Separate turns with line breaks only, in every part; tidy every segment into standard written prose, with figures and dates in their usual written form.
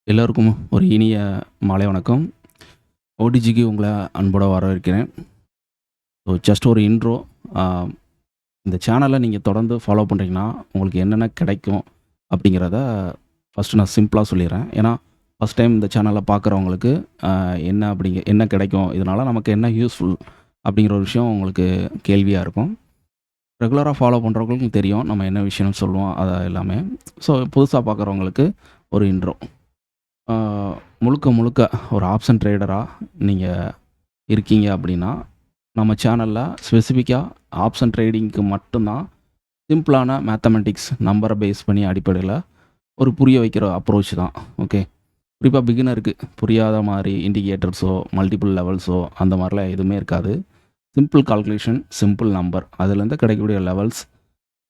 எல்லோருக்கும் ஒரு இனிய மாலை வணக்கம். ஓடிஜிக்கு உங்கள அன்போட வரவேற்கிறேன். ஸோ ஜஸ்ட் ஒரு இன்ட்ரோ. அ இந்த சேனல நீங்க தொடர்ந்து ஃபாலோ பண்றீங்கன்னா, உங்களுக்கு என்னென்ன கிடைக்கும் அப்படிங்கிறத ஃபர்ஸ்ட்டு நான் சிம்பிளா சொல்லிர்றேன். ஏன்னா, ஃபர்ஸ்ட் டைம் இந்த சேனல பார்க்குறவங்களுக்கு என்ன கிடைக்கும்? இதனால நமக்கு என்ன யூஸ்ஃபுல்? அப்படிங்கிற ஒரு விஷயம் உங்களுக்கு கேள்வியா இருக்கும். ரெகுலரா ஃபாலோ பண்றவங்களுக்கும் தெரியும். நம்ம என்ன விஷயம்னு சொல்லுவோம், அத எல்லாமே. ஸோ புதுசா பார்க்குறவங்களுக்கு ஒரு இன்ட்ரோ. ஆ, முழுக்க முழுக்க ஒரு ஆப்ஷன் ட்ரேடரா நீங்க இருக்கீங்க அப்படின்னா, நம்ம சேனல்ல ஸ்பெசிஃபிக்கா ஆப்ஷன் ட்ரேடிங்க்கு மட்டும் தான் சிம்பிளான மேத்தமேட்டிக்ஸ் நம்பர பேஸ் பண்ணி அடிப்படையில ஒரு புரிய வைக்கிற அப்ரோச் தான். ஓகே. குறிப்பா பிகினருக்கு புரியாத மாரி இண்டிகேட்டர்ஸோ, மல்டிபிள் லெவல்ஸோ அந்த மாரிலாம் எதுவுமே இருக்காது. சிம்பிள் கால்குலேஷன், சிம்பிள் நம்பர் அதுலேருந்து கிடைக்கக்கூடிய லெவல்ஸ்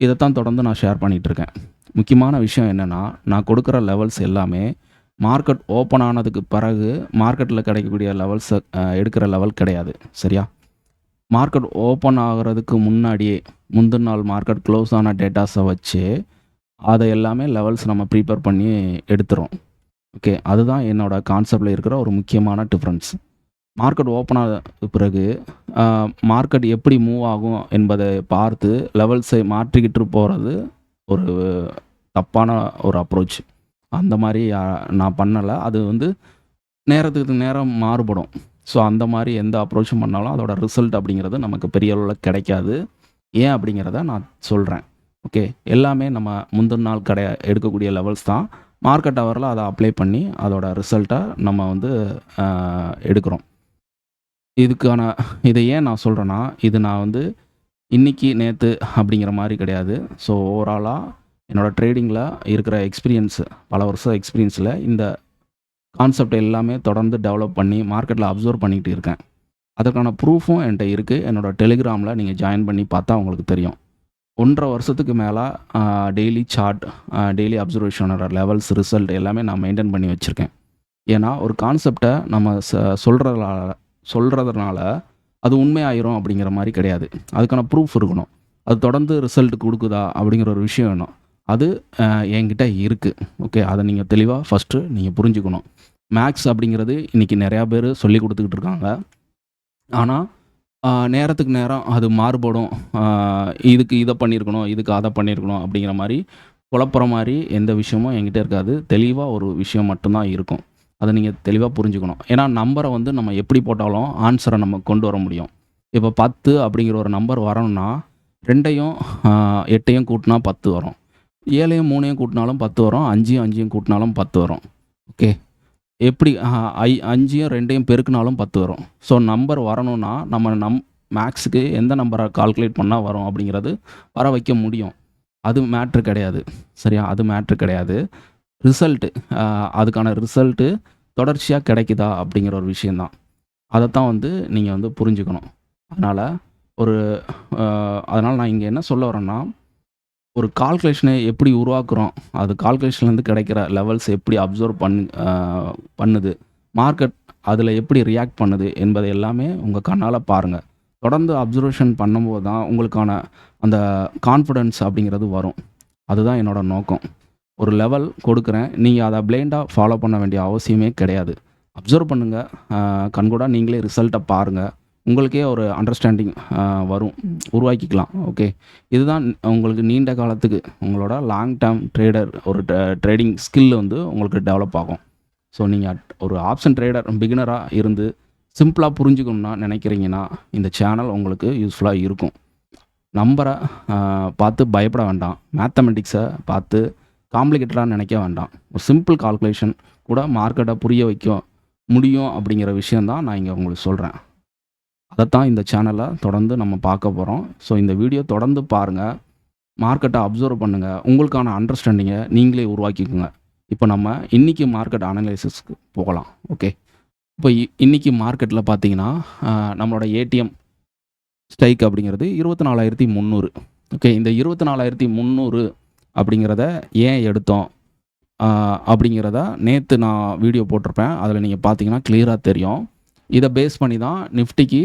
இதத்தான் தொடர்ந்து நான் ஷேர் பண்ணிட்டு இருக்கேன். முக்கியமான விஷயம் என்னன்னா, நான் கொடுக்குற லெவல்ஸ் எல்லாமே மார்க்கெட் ஓப்பன் ஆனதுக்கு பிறகு மார்க்கெட்ல கிடைக்கக்கூடிய லெவல்ஸ எடுக்கிற லெவல் கிடையாது. சரியா? மார்க்கெட் ஓப்பன் ஆகுறதுக்கு முன்னாடியே, முந்தின நாள் மார்க்கெட் க்ளோஸ் ஆன டேட்டாஸ வச்சு, அத எல்லாமே லெவல்ஸ் நம்ம ப்ரிப்பேர் பண்ணி எடுத்துறோம். ஓகே. அதுதான் என்னோட கான்செப்ட்ல இருக்கிற ஒரு முக்கியமான டிஃபரன்ஸ். மார்க்கெட் ஓப்பன் ஆன பிறகு, அ மார்க்கெட் எப்படி மூவ் ஆகும் என்பதை பார்த்து லெவல்ஸை மாற்றிக்கிட்டு போறது ஒரு தப்பான ஒரு அப்ரோச். அந்த மாரி நான் பண்ணல. அது வந்து நேரத்துக்கு நேரம் மாறுபடும். ஸோ அந்த மாரி எந்த அப்ரோச்சும் பண்ணாலும் அதோட ரிசல்ட் அப்படிங்கிறது நமக்கு பெரிய அளவுல கிடைக்காது. ஏன் அப்படிங்கிறத நான் சொல்றேன். ஓகே. எல்லாமே நம்ம முந்தின நாள் எடுக்கக்கூடிய லெவல்ஸ் தான். மார்க்கெட் ஹவர்ல அத அப்ளை பண்ணி அதோட ரிசல்ட்ட நம்ம வந்து அ எடுக்கிறோம். இதுக்கான இத ஏன் நான் சொல்றேன்னா, இது நான் வந்து இன்னைக்கு, நேத்து அப்படிங்கிற மாரி கிடையாது. ஸோ ஓவராலா என்னோட ட்ரேடிங்ல இருக்கிற எக்ஸ்பீரியன்ஸ் பல வருஷம் எக்ஸ்பீரியன்ஸ்ல இந்த கான்செப்ட் எல்லாமே தொடர்ந்து டெவலப் பண்ணி மார்க்கெட்ல அப்சர்வ் பண்ணிட்டு இருக்கேன். அதற்கான ப்ரூஃபும் என்ட்ட இருக்கு. என்னோட டெலிகிராம்ல நீங்க ஜாயின் பண்ணி பார்த்தா உங்களுக்கு தெரியும். 1 1/2 வருஷத்துக்கு மேலா டெய்லி சார்ட், டெய்லி அப்சர்வேஷனோட லெவல்ஸ், ரிசல்ட் எல்லாமே நான் மெயின்டெயின் பண்ணி வச்சிருக்கேன். ஏன்னா, ஒரு கான்செப்ட்ட நம்ம சொல்றதுனால அது உண்மையாயிரும் அப்படிங்கிற மாரி கிடையாது. அதுக்கான ப்ரூஃப் இருக்கணும். அது தொடர்ந்து ரிசல்ட் குடுக்குதா அப்படிங்கிற ஒரு விஷயம் வேணும். அது அ என்கிட்ட இருக்கு. ஓகே. அத நீங்க தெளிவா ஃபர்ஸ்ட்டு நீங்க புரிஞ்சுக்கணும். மேக்ஸ் அப்படிங்கிறது இன்னைக்கு நெறையா பேரு சொல்லிக் குடுத்துக்கிட்டு இருக்காங்க. ஆனா, நேரத்துக்கு நேரம் அது மாறுபடும். ஆ இதுக்கு இத பண்ணியிருக்கணும், இதுக்கு அத பண்ணியிருக்கணும் அப்படிங்கிற மாரி குழப்புற மாரி எந்த விஷயமும் என்கிட்ட இருக்காது. தெளிவா ஒரு விஷயம் மட்டும் தான் இருக்கும். அத நீங்க தெளிவா புரிஞ்சுக்கணும். ஏன்னா, நம்பர வந்து நம்ம எப்படி போட்டாலும் ஆன்ஸர நம்ம கொண்டு வர முடியும். இப்ப 10 அப்படிங்கிற ஒரு நம்பர் வரணும்னா, 2யும் 8யும் கூட்டுனா 10 வரும். 7யும் 3யும் கூட்டினாலும் 10 வரும். 5யும் 5யும் கூட்டினாலும் 10 வரும். ஓகே. எப்படி 5யும் 2யும் பெருக்குனாலும் 10 வரும். ஸோ நம்பர் வரணும்னா, நம்ம மேக்ஸுக்கு எந்த நம்பர கால்குலேட் பண்ணா வரும் அப்படிங்கிறது வர வைக்க முடியும். அது மேட்ரு கிடையாது. சரியா? அது மேட்ரு கிடையாது. ரிசல்ட்டு அதுக்கான ரிசல்ட்டு தொடர்ச்சியா கிடைக்குதா அப்படிங்கிற ஒரு விஷயம் தான். அதத்தான் வந்து நீங்க வந்து புரிஞ்சுக்கணும். அதனால ஒரு அ அதனால நான் இங்க என்ன சொல்ல வரேன்னா, ஒரு கால்குலேஷன எப்படி உருவாக்குறோம்? அது கால்குலேஷன்லேருந்து கிடைக்கிற லெவல்ஸ் எப்படி அப்சர்வ் பண்ணுது? மார்க்கெட் அதில எப்படி ரியாக்ட் பண்ணுது? என்பதை எல்லாமே உங்க கண்ணால பாருங்க. தொடர்ந்து அப்சர்வேஷன் பண்ணும்போது தான் உங்களுக்கான அந்த கான்ஃபிடன்ஸ் அப்படிங்கிறது வரும். அதுதான் என்னோட நோக்கம். ஒரு லெவல் கொடுக்குறேன். நீங்க அத பிளைண்டா ஃபாலோ பண்ண வேண்டிய அவசியமே கிடையாது. அப்சர்வ் பண்ணுங்க. கண்கூடா நீங்களே ரிசல்ட்ட பாருங்க. உங்களுக்கே ஒரு அண்டர்ஸ்டாண்டிங் வரும். உருவாக்கிக்கலாம். ஓகே. இதுதான் உங்களுக்கு நீண்ட காலத்துக்கு உங்களோட லாங் டெர்ம் ஒரு ட்ரேடிங் ஸ்கில் வந்து உங்களுக்கு டெவலப் ஆகும். ஸோ நீங்க ஒரு ஆப்ஷன் ட்ரேடர் பிகினரா இருந்து சிம்பிளா புரிஞ்சுக்கணும்னா நினைக்கிறீங்கன்னா, இந்த சேனல் உங்களுக்கு யூஸ்ஃபுல்லா இருக்கும். நம்பர பார்த்து பயப்பட வேண்டாம். மேத்தமெட்டிக்ஸ பார்த்து காம்ப்ளிகேட்டடா நினைக்க வேண்டாம். ஒரு சிம்பிள் கால்குலேஷன் கூட மார்க்கெட்ட புரிய வைக்க முடியும் அப்படிங்கிற விஷயம் தான் நான் இங்க உங்களுக்கு சொல்றேன். அதத்தான் இந்த சேனல்ல தொடர்ந்து நம்ம பார்க்க போறோம். ஸோ இந்த வீடியோ தொடர்ந்து பாருங்க. மார்க்கெட்ட அப்சர்வ் பண்ணுங்க. உங்களுக்கான அண்டர்ஸ்டாண்டிங்க நீங்களே உருவாக்கிக்கோங்க. இப்ப நம்ம இன்னைக்கு மார்க்கெட் அனலைசிஸ்க்கு போகலாம். ஓகே. இப்ப இன்னைக்கு மார்க்கெட்ல பார்த்தீங்கன்னா, நம்மளோட ஏடிஎம் ஸ்ட்ரைக் அப்படிங்கிறது 24,300. ஓகே. இந்த 24,300 அப்படிங்கிறத ஏன் எடுத்தோம்? ஆ அப்படிங்கிறத நேத்து நான் வீடியோ போட்டிருப்பேன். அதில நீங்க பார்த்தீங்கன்னா கிளியரா தெரியும். இத பேஸ் பண்ணி தான் நிஃப்டிக்கு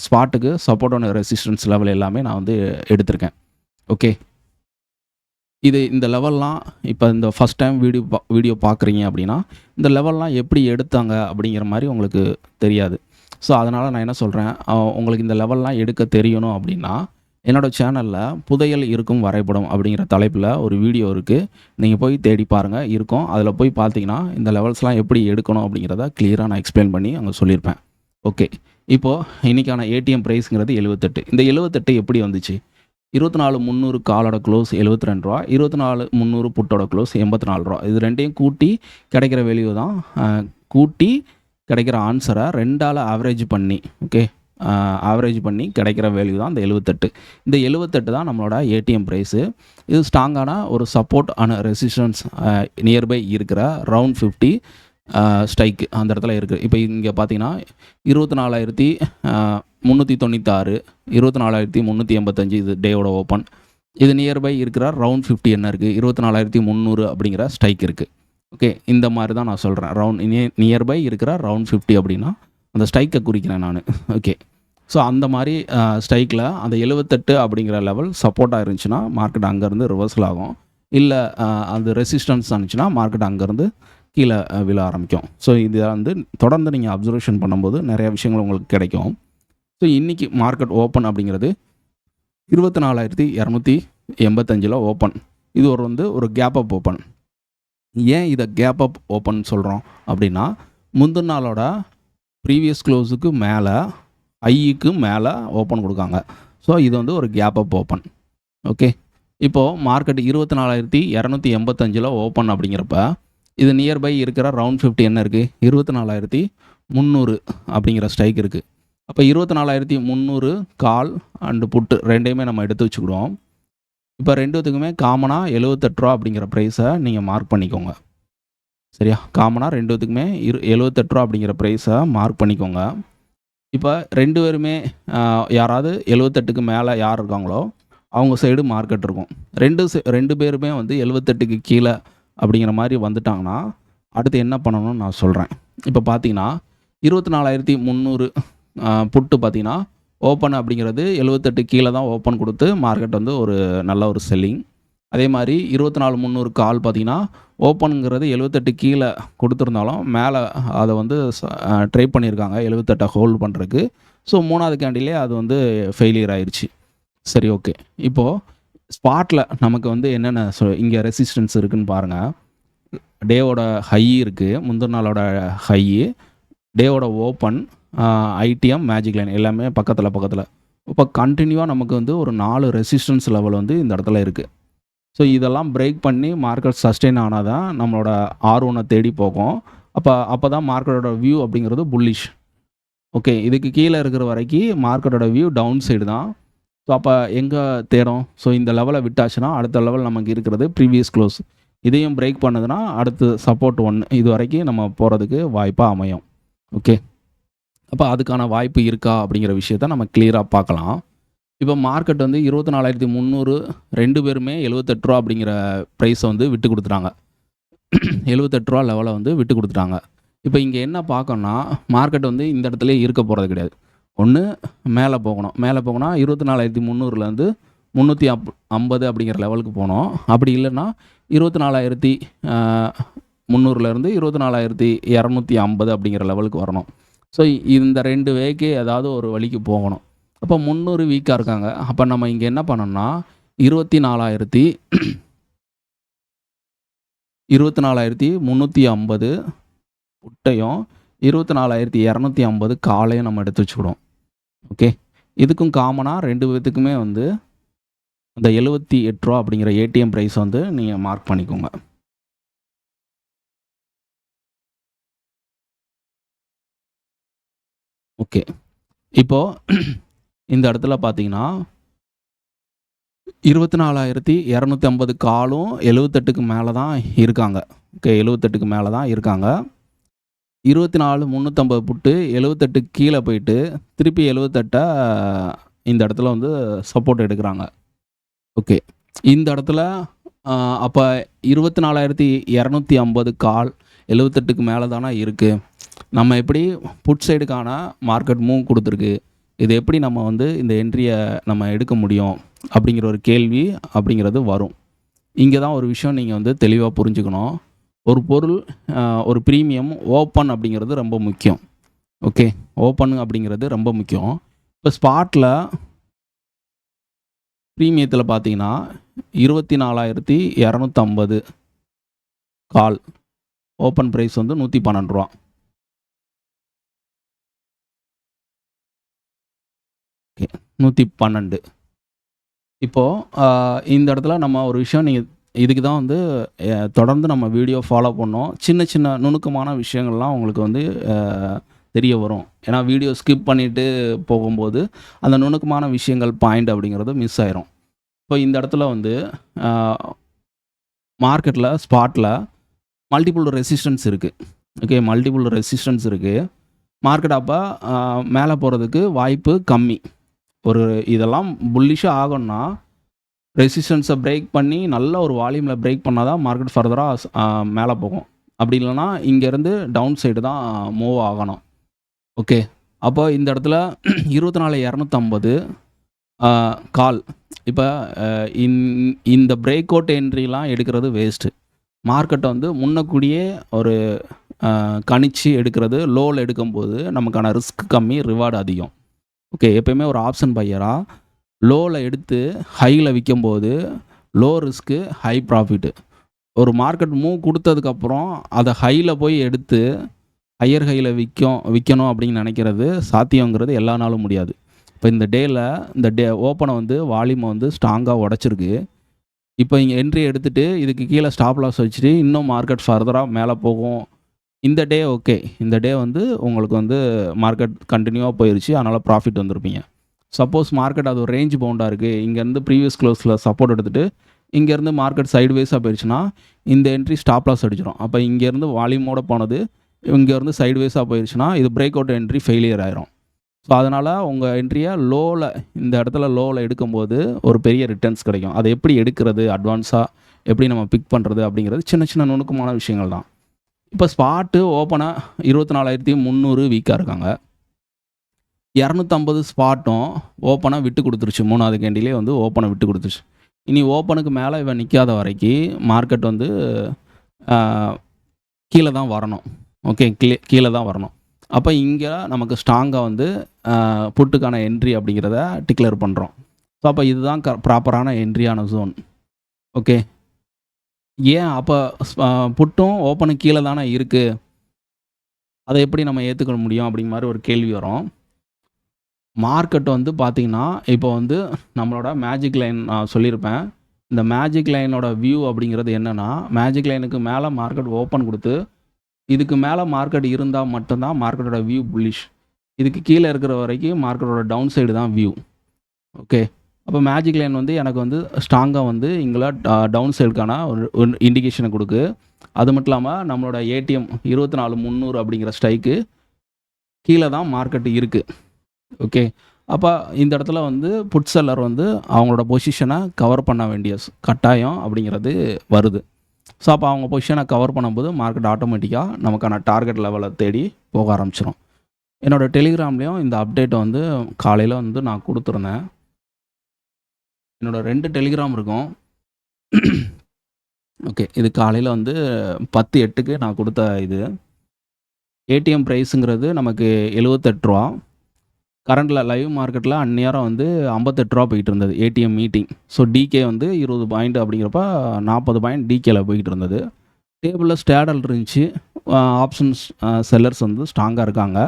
ஸ்பாட்டுக்கு சப்போர்ட் அண்ட் ரெசிஸ்டன்ஸ் லெவல் எல்லாமே நான் வந்து எடுத்திருக்கேன். ஓகே. இந்த லெவல்லாம் இப்போ இந்த ஃபஸ்ட் டைம் வீடியோ பார்க்குறீங்க அப்படின்னா, இந்த லெவல்லாம் எப்படி எடுத்தாங்க அப்படிங்கிற மாரி உங்களுக்கு தெரியாது. ஸோ, அதனால் நான் என்ன சொல்கிறேன், உங்களுக்கு இந்த லெவல்லாம் எடுக்க தெரியணும் அப்படின்னா, என்னோட சேனல்ல புதையல் இருக்கும் வரைபடம் அப்படிங்கிற தலைப்பில ஒரு வீடியோ இருக்குது. நீங்கள் போய் தேடி பாருங்க இருக்கும். அதில் போய் பார்த்தீங்கன்னா, இந்த லெவல்ஸ்லாம் எப்படி எடுக்கணும் அப்படிங்கிறத கிளியரா நான் எக்ஸ்பிளைன் பண்ணி அங்க சொல்லியிருப்பேன். ஓகே. இப்போது இன்னைக்கான ஏடிஎம் பிரைஸ்ங்கிறது 78. இந்த 78 எப்படி வந்துச்சு? 24,300 காலோட க்ளோஸ் ரூ. 72, 24,300 புட்டோட க்ளோஸ் ரூ. 84. இது 2யும் கூட்டி கிடைக்கிற வேல்யூ தான் கூட்டி கிடைக்கிற ஆன்சரை 2ஆல ஆவரேஜ் பண்ணி, ஓகே, ஆவரேஜ் பண்ணி கிடைக்கிற வேல்யூ தான் இந்த 78. இந்த 78 தான் நம்மளோட ஏடிஎம் ப்ரைஸு. இது ஸ்ட்ராங்கான ஒரு சப்போர்ட் அண்ட் ரெசிஸ்டன்ஸ் நியர்பை இருக்கிற ரவுண்ட் 50 ஸ்ட்ரைக்கு அந்த இடத்துல இருக்குது. இப்போ இங்கே பார்த்தீங்கன்னா 24,396, 24,385 இது டேவோட ஓப்பன். இது நியர்பை இருக்கிற ரவுண்ட் 50 என்ன இருக்குது? 24,300 அப்படிங்கிற ஸ்ட்ரைக் இருக்குது. ஓகே, இந்த மாதிரி தான் நான் சொல்கிறேன். ரவுண்ட் நியர்பை இருக்கிற ரவுண்ட் 50 அப்படின்னா அந்த ஸ்ட்ரைக்கை குறிக்கிறேன் நான். ஓகே, ஸோ அந்த மாதிரி ஸ்ட்ரைக்கில் அந்த 78 அப்படிங்கிற லெவல் சப்போர்ட்டாக இருந்துச்சுன்னா மார்க்கெட் அங்கேருந்து ரிவர்சல் ஆகும். இல்லை அது ரெசிஸ்டன்ஸ் இருந்துச்சுன்னா மார்க்கெட் அங்கேருந்து கீழே விழ ஆரம்பிக்கும். ஸோ இதை வந்து தொடர்ந்து நீங்கள் அப்சர்வேஷன் பண்ணும்போது நிறைய விஷயங்கள் உங்களுக்கு கிடைக்கும். ஸோ இன்றைக்கி மார்க்கெட் ஓப்பன் அப்படிங்கிறது 24,285 ஓப்பன். இது ஒரு கேப் அப் ஓப்பன். ஏன் இதை கேப் அப் ஓப்பன் சொல்கிறோம் அப்படின்னா, முந்தின நாளோட ப்ரீவியஸ் க்ளோஸுக்கு மேலே ஐக்கு மேலே ஓப்பன் கொடுக்காங்க. ஸோ இது ஒரு கேப் அப் ஓப்பன். ஓகே, இப்போது மார்க்கெட் 24,285 ஓப்பன் அப்படிங்கிறப்ப இது நியர்பை இருக்கிற ரவுண்ட் 50 என்ன இருக்குது? 24,300 அப்படிங்கிற ஸ்ட்ரைக் இருக்குது. அப்போ 24,300 கால் அண்டு புட்டு ரெண்டையுமே நம்ம எடுத்து வச்சுக்கிடுவோம். இப்போ ரெண்டுத்துக்குமே காமனாக 78 அப்படிங்கிற ப்ரைஸை நீங்கள் மார்க் பண்ணிக்கோங்க. சரியா? காமனாக ரெண்டுத்துக்குமே 78 அப்படிங்கிற ப்ரைஸை மார்க் பண்ணிக்கோங்க. இப்போ ரெண்டு பேருமே யாராவது 78க்கு மேலே யார் இருக்காங்களோ அவங்க சைடு மார்க்கெட் இருக்கும். ரெண்டு பேருமே 78க்கு கீழே அப்படிங்கிற மாதிரி வந்துட்டாங்கன்னா அடுத்து என்ன பண்ணணும்னு நான் சொல்கிறேன். இப்போ பார்த்தீங்கன்னா 24,300 புட்டு பார்த்தீங்கன்னா ஓப்பன் அப்படிங்கிறது 78 கீழே தான் ஓப்பன் கொடுத்து மார்க்கெட் ஒரு நல்ல ஒரு செல்லிங். அதே மாதிரி 24,300 கால் பார்த்தீங்கன்னா ஓப்பனுங்கிறது 78 கீழே கொடுத்துருந்தாலும் மேலே அதை ட்ரை பண்ணியிருக்காங்க 78 ஹோல்ட் பண்ணுறதுக்கு. ஸோ 3வது கேண்டிலே அது ஃபெயிலியர் ஆயிடுச்சு. சரி, ஓகே. இப்போது ஸ்பாட்டில் நமக்கு என்னென்ன இங்கே ரெசிஸ்டன்ஸ் இருக்குதுன்னு பாருங்கள். டேவோட ஹை இருக்குது, முந்தின நாளோட ஹை, டேவோட ஓப்பன், ஐடிஎம், மேஜிக் லைன் எல்லாமே பக்கத்தில். இப்போ கண்டினியூவாக நமக்கு ஒரு 4 ரெசிஸ்டன்ஸ் லெவல் இந்த இடத்துல இருக்குது. ஸோ இதெல்லாம் பிரேக் பண்ணி மார்க்கெட் சஸ்டெயின் ஆனால் தான் நம்மளோட R1 தேடி போகும். அப்போ தான் மார்க்கெட்டோட வியூ அப்படிங்கிறது புல்லிஷ். ஓகே, இதுக்கு கீழே இருக்கிற வரைக்கும் மார்க்கெட்டோட வியூ டவுன் சைடு தான். ஸோ அப்போ எங்கே தேடும்? ஸோ இந்த லெவலை விட்டாச்சுன்னா அடுத்த லெவல் நமக்கு இருக்கிறது ப்ரீவியஸ் க்ளோஸ். இதையும் பிரேக் பண்ணுதுன்னா அடுத்து சப்போர்ட் 1 இது வரைக்கும் நம்ம போகிறதுக்கு வாய்ப்பாக அமையும். ஓகே, அப்போ அதுக்கான வாய்ப்பு இருக்கா அப்படிங்கிற விஷயத்த நம்ம கிளியராக பார்க்கலாம். இப்போ மார்க்கெட் 24,300 ரெண்டு பேருமே 78 அப்படிங்கிற ப்ரைஸை விட்டு கொடுத்துட்டாங்க. 78 லெவலை விட்டு கொடுத்துட்டாங்க. இப்போ இங்கே என்ன பார்க்கணும்னா மார்க்கெட் இந்த இடத்துல இருக்க போகிறது கிடையாது. ஒன்று மேலே போகணும். 24,300லேருந்து 350 அப்படிங்கிற லெவலுக்கு போகணும். அப்படி இல்லைன்னா 24,300லேருந்து 24,250 அப்படிங்கிற லெவலுக்கு வரணும். ஸோ இந்த 2 வேக்கு ஏதாவது ஒரு வழிக்கு போகணும். அப்போ 300 வீக்காக இருக்காங்க. அப்போ நம்ம இங்கே என்ன பண்ணோம்னா 24,350 புட்டையும் 24,250 காலையும் நம்ம எடுத்து வச்சுக்கிடுவோம். ஓகே, இதுக்கும் காமனாக ரெண்டு பேத்துக்குமே அந்த 78 அப்படிங்கிற ஏடிஎம் ப்ரைஸ் நீங்கள் மார்க் பண்ணிக்கோங்க. ஓகே, இப்போது இந்த இடத்துல பார்த்தீங்கன்னா 24,250 காலும் 78க்கு மேலே தான் இருக்காங்க. ஓகே, 78க்கு மேலே தான் இருக்காங்க. 24,350 புட்டு 78 கீழே போயிட்டு திருப்பி 78 இந்த இடத்துல சப்போர்ட் எடுக்கிறாங்க. ஓகே, இந்த இடத்துல அப்போ 24,250 கால் 78க்கு மேலே தானே இருக்குது. நம்ம எப்படி புட் சைடுக்கான மார்க்கெட் மூவ் கொடுத்துருக்கு, இது எப்படி நம்ம இந்த என்ட்ரியை நம்ம எடுக்க முடியும் அப்படிங்கிற ஒரு கேள்வி அப்படிங்கிறது வரும். இங்கே தான் ஒரு விஷயம் நீங்கள் வந்து தெளிவாக புரிஞ்சுக்கணும். ஒரு பொருள் ஒரு ப்ரீமியம் ஓப்பன் அப்படிங்கிறது ரொம்ப முக்கியம். ஓகே, ஓப்பன் அப்படிங்கிறது ரொம்ப முக்கியம். இப்போ ஸ்பாட்டில் ப்ரீமியத்தில் பார்த்தீங்கன்னா 24,250 கால். ஓப்பன் ப்ரைஸ் வந்து ரூ. 112. ஓகே, 112. இப்போது இந்த இடத்துல நம்ம ஒரு விஷயம் நீங்கள் இதுக்கு தான் வந்து தொடர்ந்து நம்ம வீடியோ ஃபாலோ பண்ணோம். சின்ன சின்ன நுணுக்கமான விஷயங்கள்லாம் உங்களுக்கு வந்து தெரிய வரும். ஏன்னா வீடியோ ஸ்கிப் பண்ணிவிட்டு போகும்போது அந்த நுணுக்கமான விஷயங்கள் பாயிண்ட் அப்படிங்கிறது மிஸ் ஆயிரும். இப்போ இந்த இடத்துல வந்து மார்க்கெட்டில் ஸ்பாட்டில் மல்டிபிள் ரெசிஸ்டன்ஸ் இருக்குது. ஓகே, மல்டிபிள் ரெசிஸ்டன்ஸ் இருக்குது. மார்க்கெட் அப்போ மேலே போகிறதுக்கு வாய்ப்பு கம்மி. ஒரு இதெல்லாம் புல்லிஷாக ஆகும்னா ரெசிஸ்டன்ஸை பிரேக் பண்ணி நல்ல ஒரு வால்யூமில் பிரேக் பண்ணால் தான் மார்க்கெட் ஃபர்தராக மேலே போகும். அப்படி இல்லைனா இங்கேருந்து டவுன் சைடு தான் மூவ் ஆகணும். ஓகே, அப்போ இந்த இடத்துல 24,250 கால். இப்போ இந்த பிரேக் அவுட் என்ட்ரிலாம் எடுக்கிறது வேஸ்ட்டு. மார்க்கெட்டை வந்து முன்னக்கூடியே ஒரு கணிச்சு எடுக்கிறது, லோவில் எடுக்கும்போது நமக்கான ரிஸ்க் கம்மி, ரிவார்டு அதிகம். ஓகே, எப்போயுமே ஒரு ஆப்ஷன் பையராக லோவில் எடுத்து ஹையில் விற்கும்போது லோ ரிஸ்க்கு ஹை ப்ராஃபிட்டு. ஒரு மார்க்கெட் மூவ் கொடுத்ததுக்கப்புறம் அதை ஹையில் போய் எடுத்து ஹையர் ஹையில் விற்கணும் அப்படின்னு நினைக்கிறது சாத்தியங்கிறது எல்லா நாளும் முடியாது. இப்போ இந்த டே ஓப்பனை வந்து வால்யூமை வந்து ஸ்ட்ராங்காக உடச்சிருக்கு. இப்போ இங்கே என்ட்ரி எடுத்துகிட்டு இதுக்கு கீழே ஸ்டாப் லாஸ் வச்சுட்டு இன்னும் மார்க்கெட் ஃபர்தராக மேலே போகும். இந்த டே ஓகே, இந்த டே வந்து உங்களுக்கு வந்து மார்க்கெட் கண்டினியூவாக போயிடுச்சு, அதனால் ப்ராஃபிட் வந்திருப்பீங்க. சப்போஸ் மார்க்கெட் அது ஒரு ரேஞ்ச் பவுண்டாக இருக்குது, இங்கேருந்து ப்ரீவியஸ் க்ளோஸில் சப்போர்ட் எடுத்துகிட்டு இங்கேருந்து மார்க்கெட் சைட்வேஸாக போயிடுச்சுன்னா இந்த என்ட்ரி ஸ்டாப் லாஸ் அடிச்சிடும். அப்போ இங்கேருந்து வால்யூமோட போனது இங்கேருந்து சைட்வேஸாக போயிடுச்சுன்னா இது பிரேக் அவுட் என்ட்ரி ஃபெயிலியர் ஆயிரும். ஸோ அதனால் உங்கள் என்ட்ரியை இந்த இடத்துல லோவில் எடுக்கும்போது ஒரு பெரிய ரிட்டர்ன்ஸ் கிடைக்கும். அதை எப்படி எடுக்கிறது, அட்வான்ஸாக எப்படி நம்ம பிக் பண்ணுறது அப்படிங்கிறது சின்ன சின்ன நுணுக்கமான விஷயங்கள் தான். இப்போ ஸ்பாட்டு ஓப்பனாக 24,300 வீக்காக இருக்காங்க. 250 ஸ்பாட்டும் ஓப்பனாக விட்டு கொடுத்துருச்சு. 3வது கேண்டிலே வந்து ஓப்பனை விட்டு கொடுத்துருச்சு. இனி ஓப்பனுக்கு மேலே இவன் நிற்காத வரைக்கும் மார்க்கெட் வந்து கீழே தான் வரணும். ஓகே, கீழே தான் வரணும். அப்போ இங்கே நமக்கு ஸ்ட்ராங்காக வந்து புட்டுக்கான என்ட்ரி அப்படிங்கிறத டிக்ளேர் பண்ணுறோம். ஸோ அப்போ இதுதான் ப்ராப்பரான என்ட்ரியான ஜோன். ஓகே, ஏன் அப்போ புட்டும் ஓப்பனுக்கு கீழே தானே இருக்குது, அதை எப்படி நம்ம ஏற்றுக்க முடியும் அப்படிங்கிற மாதிரி ஒரு கேள்வி வரும். மார்க்கெட் வந்து பார்த்திங்கன்னா இப்போ வந்து நம்மளோட மேஜிக் லைன் நான் சொல்லியிருப்பேன். இந்த மேஜிக் லைனோட வியூ அப்படிங்கிறது என்னென்னா, மேஜிக் லைனுக்கு மேலே மார்க்கெட் ஓப்பன் கொடுத்து இதுக்கு மேலே மார்க்கெட் இருந்தால் மட்டும்தான் மார்க்கெட்டோட வியூ புல்லிஷ். இதுக்கு கீழே இருக்கிற வரைக்கும் மார்க்கெட்டோட டவுன் சைடு தான் வியூ. ஓகே, அப்போ மேஜிக் லைன் வந்து எனக்கு வந்து ஸ்ட்ராங்காக வந்து இங்கே டவுன் சைடுக்கான ஒரு இண்டிகேஷனை கொடுக்கு. அது மட்டும் இல்லாமல் நம்மளோட ஏடிஎம் 24,300 அப்படிங்கிற ஸ்ட்ரைக்கு கீழே தான் மார்க்கெட் இருக்குது. ஓகே, அப்போ இந்த இடத்துல வந்து புட் செல்லர் வந்து அவங்களோட பொசிஷனை கவர் பண்ண வேண்டிய கட்டாயம் அப்படிங்கிறது வருது. ஸோ அப்போ அவங்க பொசிஷனை கவர் பண்ணும்போது மார்க்கெட் ஆட்டோமேட்டிக்காக நமக்கான டார்கெட் லெவலை தேடி போக ஆரம்பிச்சிடும். என்னோடய டெலிகிராம்லேயும் இந்த அப்டேட்டை வந்து காலையில் வந்து நான் கொடுத்துருந்தேன். என்னோடய 2 டெலிகிராம் இருக்கும். ஓகே, இது காலையில் வந்து 10:08க்கு நான் கொடுத்த இது. ஏடிஎம் ப்ரைஸுங்கிறது நமக்கு ரூ. 78. கரண்டில் லைவ் மார்க்கெட்டில் அந்நேரம் வந்து ரூ. 58 போயிட்டு இருந்தது ஏடிஎம் மீட்டிங். ஸோ டிகே வந்து 20 பாயிண்ட் அப்படிங்கிறப்ப 40 பாயிண்ட் டிகேல போய்கிட்டு இருந்தது. டேபிளில் ஸ்டேடல் இருந்துச்சு. ஆப்ஷன்ஸ் செல்லர்ஸ் வந்து ஸ்ட்ராங்காக இருக்காங்க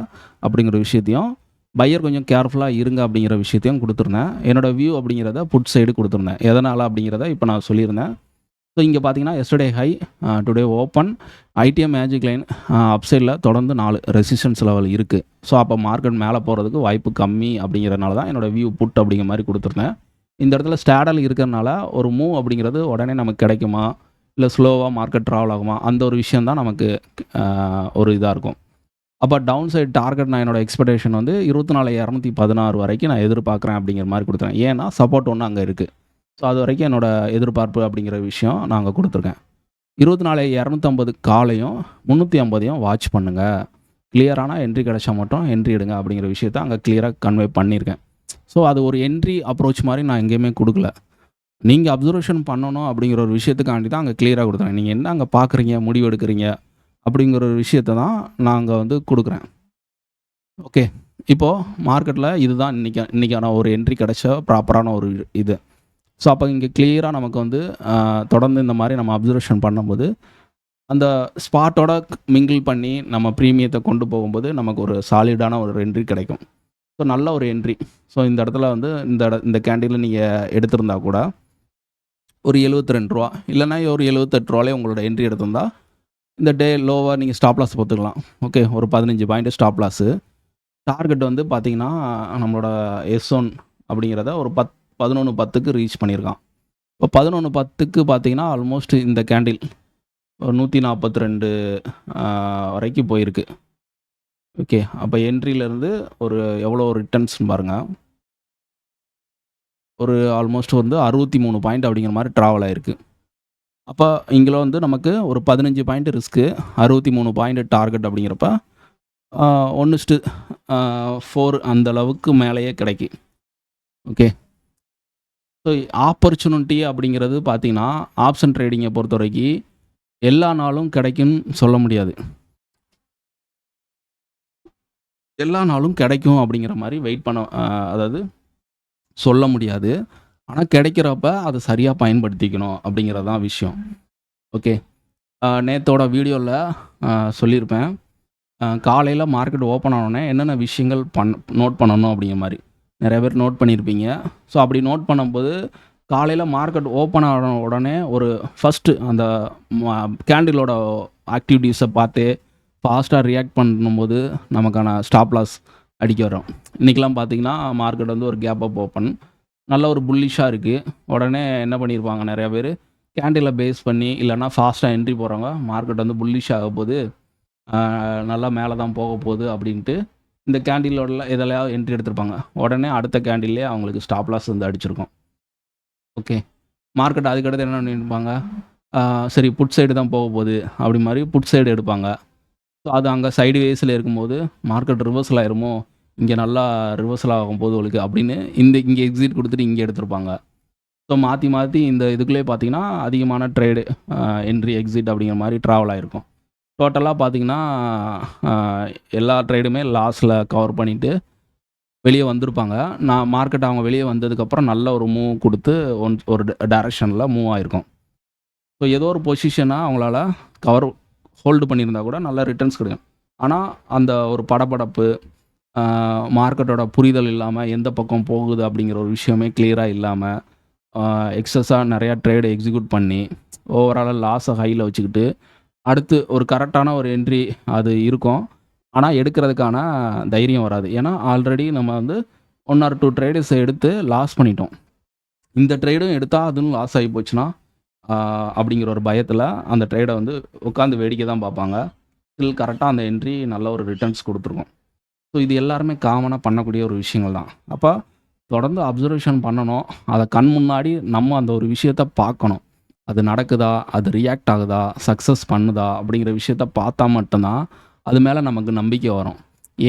அப்படிங்கிற விஷயத்தையும், பையர் கொஞ்சம் கேர்ஃபுல்லாக இருங்க அப்படிங்கிற விஷயத்தையும் கொடுத்துருந்தேன். என்னோடய வியூ அப்படிங்கிறத புட் சைடு கொடுத்துருந்தேன். எதனால் அப்படிங்கிறத இப்போ நான் சொல்லியிருந்தேன். ஸோ இங்கே பார்த்தீங்கன்னா yesterday high, today open, IDM magic line அப்சைடில் தொடர்ந்து 4 ரெசிஸ்டன்ஸ் லெவல் இருக்குது. ஸோ அப்போ மார்க்கெட் மேலே போகிறதுக்கு வாய்ப்பு கம்மி அப்படிங்கிறனால தான் என்னோடய வியூ புட் அப்படிங்கிற மாதிரி கொடுத்துருந்தேன். இந்த இடத்துல ஸ்டேடல் இருக்கிறனால ஒரு மூவ் அப்படிங்கிறது உடனே நமக்கு கிடைக்குமா, இல்லை ஸ்லோவாக மார்க்கெட் ட்ராவல் ஆகுமா, அந்த ஒரு விஷயம் தான் நமக்கு ஒரு இதாக இருக்கும். அப்போ டவுன் சைட் டார்கெட் நான் என்னோடய எக்ஸ்பெக்டேஷன் வந்து 24,216 வரைக்கும் நான் எதிர்பார்க்குறேன் அப்படிங்கிற மாதிரி கொடுத்துறேன். ஏன்னா சப்போர்ட் ஒன்று அங்கே இருக்குது. ஸோ அது வரைக்கும் என்னோடய எதிர்பார்ப்பு அப்படிங்கிற விஷயம் நான் அங்கே கொடுத்துருக்கேன். 24,250 காலையும் 350 வாட்ச் பண்ணுங்கள். கிளியரான என்ட்ரி கிடைச்சா மட்டும் என்ட்ரி எடுங்க அப்படிங்கிற விஷயத்த அங்கே கிளியராக கன்வே பண்ணியிருக்கேன். ஸோ அது ஒரு என்ட்ரி அப்ரோச் மாதிரி நான் எங்கேயுமே கொடுக்கல. நீங்கள் அப்சர்வேஷன் பண்ணணும் அப்படிங்கிற ஒரு விஷயத்துக்காண்டி தான் அங்கே கிளியராக கொடுத்துறேன். நீங்கள் என்ன அங்கே பார்க்குறீங்க, முடிவு எடுக்கிறீங்க அப்படிங்கிற ஒரு விஷயத்த தான் நான் அங்கே வந்து கொடுக்குறேன். ஓகே. இப்போது மார்க்கெட்டில் இதுதான் இன்றைக்கான ஒரு என்ட்ரி கிடைச்ச ப்ராப்பரான ஒரு இது. ஸோ அப்போ இங்கே கிளியராக நமக்கு வந்து தொடர்ந்து இந்த மாதிரி நம்ம அப்சர்வேஷன் பண்ணும்போது அந்த ஸ்பாட்டோட மிங்கிள் பண்ணி நம்ம ப்ரீமியத்தை கொண்டு போகும்போது நமக்கு ஒரு சாலிடான ஒரு என்ட்ரி கிடைக்கும். ஸோ நல்ல ஒரு என்ட்ரி. ஸோ இந்த இடத்துல வந்து இந்த கேண்டில் நீங்கள் எடுத்திருந்தா கூட ஒரு ரூ. 72 இல்லைனா ஒரு ரூ. 78 உங்களோட என்ட்ரி எடுத்திருந்தா இந்த டே லோவாக நீங்கள் ஸ்டாப் லாஸ் போட்டுக்கலாம். ஓகே, ஒரு 15 பாயிண்ட் ஸ்டாப் லாஸு. டார்கெட் வந்து பார்த்தீங்கன்னா நம்மளோட S1 அப்படிங்கிறத ஒரு 11:10க்கு ரீச் பண்ணியிருக்கான். இப்போ 11:10க்கு பார்த்தீங்கன்னா ஆல்மோஸ்ட் இந்த கேண்டில் ஒரு 142 வரைக்கும் போயிருக்கு. ஓகே, அப்போ என்ட்ரியிலேருந்து ஒரு எவ்வளோ ரிட்டர்ன்ஸ்னு பாருங்கள். ஒரு ஆல்மோஸ்ட் வந்து 63 பாயிண்ட் அப்படிங்கிற மாதிரி ட்ராவல் ஆயிருக்கு. அப்போ இங்கே வந்து நமக்கு ஒரு 15 பாயிண்ட் ரிஸ்க்கு, 63 பாயிண்ட் டார்கெட் அப்படிங்கிறப்ப 1:4 அந்த அளவுக்கு மேலேயே கிடைக்கு. ஓகே. ஸோ ஆப்பர்ச்சுனிட்டி அப்படிங்கிறது பார்த்தீங்கன்னா ஆப்ஷன் ட்ரேடிங்கை பொறுத்த வரைக்கும் எல்லா நாளும் கிடைக்கும்னு சொல்ல முடியாது. எல்லா நாளும் கிடைக்கும் அப்படிங்கிற மாதிரி வெயிட் பண்ண அதாவது சொல்ல முடியாது. ஆனால் கிடைக்கிறப்ப அதை சரியாக பயன்படுத்திக்கணும் அப்படிங்கிறது தான் விஷயம். ஓகே. நேத்தோட வீடியோவில் சொல்லியிருப்பேன். காலையில் மார்க்கெட் ஓப்பன் ஆனோடனே என்னென்ன விஷயங்கள் நோட் பண்ணணும் அப்படிங்கிற மாதிரி நிறைய பேர் நோட் பண்ணியிருப்பீங்க. ஸோ அப்படி நோட் பண்ணும்போது காலையில் மார்க்கெட் ஓப்பன் ஆன உடனே ஒரு ஃபஸ்ட்டு அந்த கேண்டிலோட ஆக்டிவிட்டீஸை பார்த்து ஃபாஸ்ட்டாக ரியாக்ட் பண்ணும்போது நமக்கான ஸ்டாப் லாஸ் அடிக்க வரும். இன்றைக்கெலாம் பார்த்தீங்கன்னா மார்க்கெட் வந்து ஒரு கேப் அப் ஓப்பன் நல்ல ஒரு புல்லிஷாக இருக்குது. உடனே என்ன பண்ணியிருப்பாங்க நிறையா பேர் கேண்டிலை பேஸ் பண்ணி இல்லைனா ஃபாஸ்ட்டாக என்ட்ரி போகிறவங்க மார்க்கெட் வந்து புல்லிஷ் ஆக போது நல்லா மேலே தான் போக போகுது அப்படின்ட்டு இந்த கேண்டிலோட எதிலையாவது என்ட்ரி எடுத்திருப்பாங்க. உடனே அடுத்த கேண்டில்லே அவங்களுக்கு ஸ்டாப் லாஸ் வந்து அடிச்சிருக்கும். ஓகே. மார்க்கெட் அதுக்கடுத்து என்ன பண்ணியிருப்பாங்க, சரி புட் சைடு தான் போக போகுது அப்படி மாதிரி புட் சைடு எடுப்பாங்க. ஸோ அது அங்கே சைடு வேஸில் இருக்கும்போது மார்க்கெட் ரிவர்சல் ஆயிருமோ, இங்கே நல்லா ரிவர்சல் ஆகும் போது உங்களுக்கு அப்படின்னு இங்கே எக்ஸிட் கொடுத்துட்டு இங்கே எடுத்திருப்பாங்க. ஸோ மாற்றி மாற்றி இந்த இதுக்குள்ளே பார்த்தீங்கன்னா அதிகமான ட்ரேடு என்ட்ரி எக்ஸிட் அப்படிங்கிற மாதிரி ட்ராவல் ஆகிருக்கும். டோட்டலாக பார்த்தீங்கன்னா எல்லா ட்ரேடுமே லாஸில் கவர் பண்ணிவிட்டு வெளியே வந்திருப்பாங்க. மார்க்கெட் அவங்க வெளியே வந்ததுக்கப்புறம் நல்ல ஒரு மூவ் கொடுத்து ஒரு டைரக்ஷனில் மூவ் ஆகிருக்கும். ஸோ ஏதோ ஒரு பொசிஷனாக அவங்களால ஹோல்டு பண்ணியிருந்தா கூட நல்ல ரிட்டர்ன்ஸ் கிடைக்கும். ஆனால் அந்த ஒரு படபடப்பு மார்க்கெட்டோட புரிதல் இல்லாமல் எந்த பக்கம் போகுது அப்படிங்கிற ஒரு விஷயமே கிளியராக இல்லாமல் எக்ஸஸாக நிறையா ட்ரேடு எக்ஸிக்யூட் பண்ணி ஓவராலாக லாஸை ஹையில் வச்சுக்கிட்டு அடுத்து ஒரு கரெக்டான ஒரு என்ட்ரி அது இருக்கும். ஆனால் எடுக்கிறதுக்கான தைரியம் வராது. ஏன்னா ஆல்ரெடி நம்ம வந்து 1 or 2 ட்ரேடர்ஸ் எடுத்து லாஸ் பண்ணிட்டோம். இந்த ட்ரேடும் எடுத்தால் அதுவும் லாஸ் ஆகி போச்சுன்னா அப்படிங்கிற ஒரு பயத்தில் அந்த ட்ரேடை வந்து உட்காந்து வேடிக்கை தான் பார்ப்பாங்க. ஸ்டில் கரெக்டாக அந்த என்ட்ரி நல்ல ஒரு ரிட்டர்ன்ஸ் கொடுத்துருக்கும். ஸோ இது எல்லாருமே காமனாக பண்ணக்கூடிய ஒரு விஷயங்கள் தான். அப்போ தொடர்ந்து அப்சர்வேஷன் பண்ணணும். அதை கண் முன்னாடி நம்ம அந்த ஒரு விஷயத்த பார்க்கணும். அது நடக்குதா, அது ரியாக்ட் ஆகுதா, சக்ஸஸ் பண்ணுதா அப்படிங்கிற விஷயத்த பார்த்தா மட்டும்தான் அது மேலே நமக்கு நம்பிக்கை வரும்.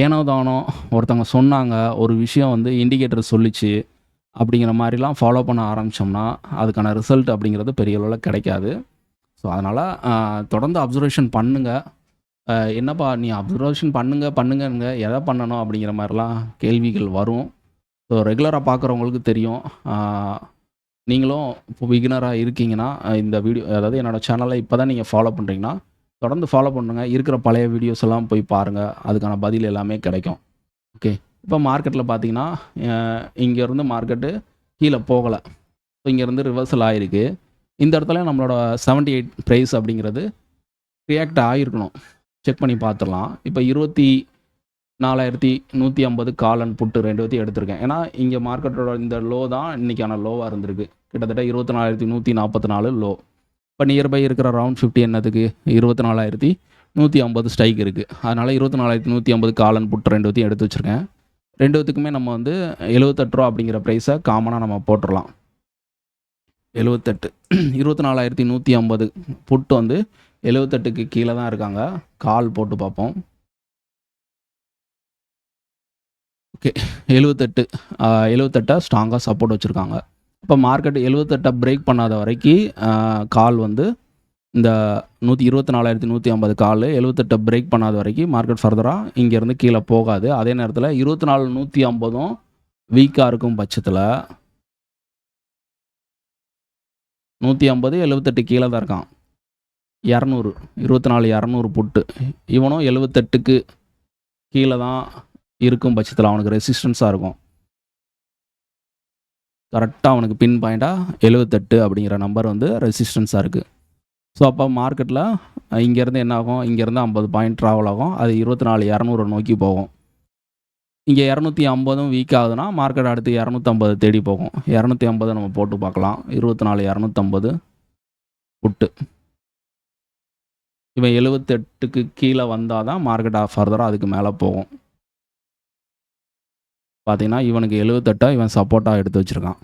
ஏனோ தானோ ஒருத்தவங்க சொன்னாங்க, ஒரு விஷயம் வந்து இண்டிகேட்டர் சொல்லிச்சு அப்படிங்கிற மாதிரிலாம் ஃபாலோ பண்ண ஆரம்பித்தோம்னா அதுக்கான ரிசல்ட் அப்படிங்கிறது பெரிய அளவில் கிடைக்காது. ஸோ அதனால் தொடர்ந்து அப்சர்வேஷன் பண்ணுங்கள். என்னப்பா நீ அப்சர்வேஷன் பண்ணுங்கங்க எதை பண்ணணும் அப்படிங்கிற மாதிரிலாம் கேள்விகள் வரும். ஸோ ரெகுலராக பார்க்குறவங்களுக்கு தெரியும். நீங்களும் இப்போ பிகினராக இருக்கீங்கன்னா இந்த வீடியோ அதாவது என்னோடய சேனலை இப்போ தான் நீங்கள் ஃபாலோ பண்ணுறீங்கன்னா தொடர்ந்து ஃபாலோ பண்ணுங்கள். இருக்கிற பழைய வீடியோஸ் எல்லாம் போய் பாருங்கள். அதுக்கான பதில் எல்லாமே கிடைக்கும். ஓகே. இப்போ மார்க்கெட்டில் பார்த்தீங்கன்னா இங்கேருந்து மார்க்கெட்டு கீழே போகலை. ஸோ இங்கேருந்து ரிவர்சல் ஆகிருக்கு. இந்த இடத்துல நம்மளோட 78 ப்ரைஸ் அப்படிங்கிறது ரியாக்ட் ஆகிருக்கணும். செக் பண்ணி பார்த்துடலாம். இப்போ 24,150 கால் அண்ட் புட்டு 2 எடுத்திருக்கேன். ஏன்னா இங்கே மார்க்கெட்டோட இந்த லோ தான் இன்றைக்கான லோவாக இருந்திருக்கு. கிட்டத்தட்ட 24,144 லோ. இப்போ நியர்பை இருக்கிற ரவுண்ட் 50 என்னதுக்கு 24,150 ஸ்ட்ரைக் இருக்குது. அதனால் 24,150 கால் அண்ட் புட்டு 2 எடுத்து வச்சுருக்கேன். 2த்துக்குமே நம்ம வந்து ரூ. 78 அப்படிங்கிற ப்ரைஸை காமனாக நம்ம போட்டுடலாம். 78 24,150 புட்டு வந்து 78க்கு கீழே தான் இருக்காங்க. கால் போட்டு பார்ப்போம். ஓகே. 78 ஸ்ட்ராங்காக சப்போர்ட் வச்சுருக்காங்க. அப்போ மார்க்கெட் 78 பிரேக் பண்ணாத வரைக்கும் கால் வந்து இந்த 124,150 கால் 78 பிரேக் பண்ணாத வரைக்கும் மார்க்கெட் ஃபர்தராக இங்கேருந்து கீழே போகாது. அதே நேரத்தில் 24,150 வீக்காக இருக்கும் பட்சத்தில் 150 78 கீழே தான் இருக்கான். 200 24,200 புட்டு இவனும் 78க்கு கீழே தான் இருக்கும் பட்சத்தில் அவனுக்கு ரெசிஸ்டன்ஸாக இருக்கும். கரெக்டாக அவனுக்கு பின் பாயிண்ட்டாக 78 அப்படிங்கிற நம்பர் வந்து ரெசிஸ்டன்ஸாக இருக்குது. ஸோ அப்போ மார்க்கெட்டில் இங்கேருந்து என்ன ஆகும், இங்கேருந்து 50 பாயிண்ட் ட்ராவல் ஆகும். அது 24,200 நோக்கி போகும். இங்கே 250 வீக் ஆகுதுன்னா மார்க்கெட் அடுத்து 250 தேடி போகும். 250 நம்ம போட்டு பார்க்கலாம். 24,250 புட்டு. இவன் 78க்கு கீழே வந்தால் தான் மார்க்கெட் ஃபர்தராக அதுக்கு மேலே போகும். பார்த்தீங்கன்னா இவனுக்கு 78 இவன் சப்போர்ட்டாக எடுத்து வச்சுருக்கான்.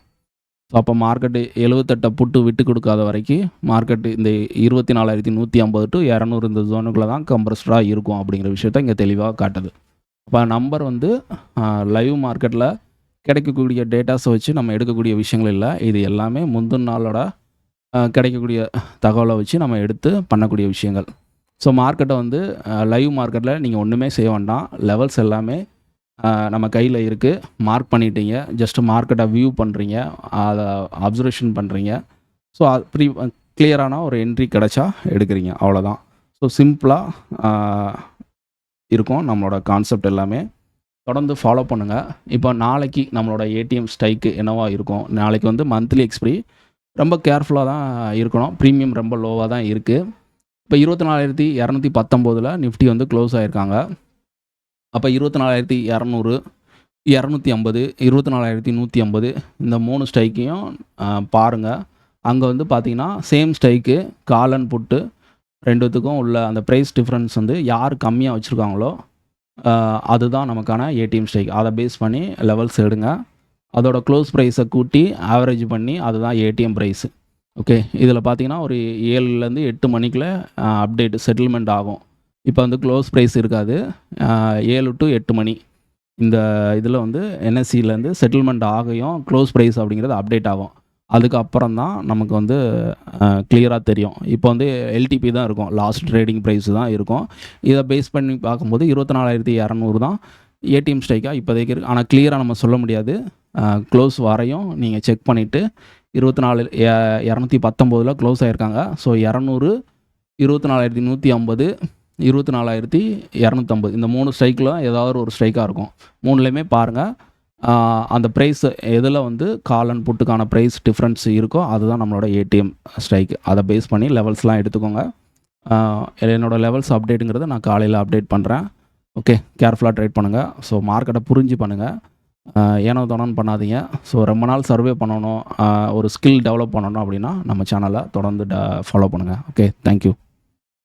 ஸோ அப்போ மார்க்கெட்டு 78 புட்டு விட்டு கொடுக்காத வரைக்கும் மார்க்கெட்டு இந்த 24,150 to 200 இந்த ஜோனுக்குள்ளே தான் கம்ப்ரஸ்டாக இருக்கும் அப்படிங்கிற விஷயத்த இங்கே தெளிவாக காட்டுது. அப்போ நம்பர் வந்து லைவ் மார்க்கெட்டில் கிடைக்கக்கூடிய டேட்டாஸை வச்சு நம்ம எடுக்கக்கூடிய விஷயங்கள் இல்லை. இது எல்லாமே முந்தின நாளோட கிடைக்கக்கூடிய தகவலை வச்சு நம்ம எடுத்து பண்ணக்கூடிய விஷயங்கள். ஸோ மார்க்கெட்டை வந்து லைவ் மார்க்கெட்டில் நீங்கள் ஒன்றுமே செய்ய வேண்டாம். லெவல்ஸ் எல்லாமே நம்ம கையில் இருக்குது. மார்க் பண்ணிட்டீங்க. ஜஸ்ட்டு மார்க்கெட்டை வியூ பண்ணுறீங்க, அதை அப்சர்வேஷன் பண்ணுறீங்க. ஸோ அது கிளியரான ஒரு என்ட்ரி கிடச்சா எடுக்கிறீங்க, அவ்வளோதான். ஸோ சிம்பிளாக இருக்கும் நம்மளோட கான்செப்ட் எல்லாமே. தொடர்ந்து ஃபாலோ பண்ணுங்கள். இப்போ நாளைக்கு நம்மளோட ஏடிஎம் ஸ்ட்ரைக்கு என்னவா இருக்கும், நாளைக்கு வந்து மந்த்லி எக்ஸ்பிரி ரொம்ப கேர்ஃபுல்லாக தான் இருக்கணும். ப்ரீமியம் ரொம்ப லோவாக தான் இருக்குது. இப்போ 24,219 நிஃப்டி வந்து க்ளோஸ் ஆகிருக்காங்க. அப்போ 24,200 250 24,150 இந்த 3 ஸ்ட்ரைக்கையும் பாருங்கள். அங்கே வந்து பார்த்தீங்கன்னா சேம் ஸ்ட்ரைக்கு கால் அண்ட் புட்டு ரெண்டுத்துக்கும் உள்ள அந்த ப்ரைஸ் டிஃப்ரென்ஸ் வந்து யார் கம்மியாக வச்சுருக்காங்களோ அதுதான் நமக்கான ஏடிஎம் ஸ்ட்ரைக். அதை பேஸ் பண்ணி லெவல்ஸ் எடுங்க. அதோட க்ளோஸ் ப்ரைஸை கூட்டி ஆவரேஜ் பண்ணி அதுதான் ஏடிஎம் ப்ரைஸு. ஓகே, இதில் பார்த்தீங்கன்னா ஒரு 7லேருந்து 8 மணிக்குள்ளே அப்டேட் செட்டில்மெண்ட் ஆகும். இப்போ வந்து க்ளோஸ் ப்ரைஸ் இருக்காது. 7 to 8 மணி இந்த இதில் வந்து என்எஸ்சிலேருந்து செட்டில்மெண்ட் ஆகையும் க்ளோஸ் ப்ரைஸ் அப்படிங்கிறது அப்டேட் ஆகும். அதுக்கப்புறம் தான் நமக்கு வந்து கிளியராக தெரியும். இப்போ வந்து எல்டிபி தான் இருக்கும், லாஸ்ட் ட்ரேடிங் ப்ரைஸ் தான் இருக்கும். இதை பேஸ் பண்ணி பார்க்கும்போது 24,200 தான் ஏடிஎம் ஸ்ட்ரைக்காக இப்போதைக்கு இருக்குது. ஆனால் கிளியராக நம்ம சொல்ல முடியாது. க்ளோஸ் வரையும் நீங்கள் செக் பண்ணிவிட்டு 24,219 க்ளோஸ் ஆகிருக்காங்க. ஸோ 200 24,150 24,250 இந்த 3 ஸ்ட்ரைக்கில் ஏதாவது ஒரு ஸ்ட்ரைக்காக இருக்கும். 3லேயுமே பாருங்கள். அந்த ப்ரைஸ் எதில் வந்து கால் அண்ட் புட்டுக்கான ப்ரைஸ் டிஃப்ரென்ஸ் இருக்கோ அதுதான் நம்மளோட ஏடிஎம் ஸ்ட்ரைக். அதை பேஸ் பண்ணி லெவல்ஸ்லாம் எடுத்துக்கோங்க. என்னோடய லெவல்ஸ் அப்டேட்டுங்கிறத நான் காலையில் அப்டேட் பண்ணுறேன். ஓகே, கேர்ஃபுல்லாக ட்ரேட் பண்ணுங்கள். ஸோ மார்க்கெட்டை புரிஞ்சு பண்ணுங்கள். ஏனோ தானோன்னு பண்ணாதீங்க. ஸோ ரொம்ப நாள் சர்வே பண்ணணும், ஒரு ஸ்கில் டெவலப் பண்ணணும் அப்படின்னா நம்ம சேனலை தொடர்ந்து ஃபாலோ பண்ணுங்கள். Okay, thank you.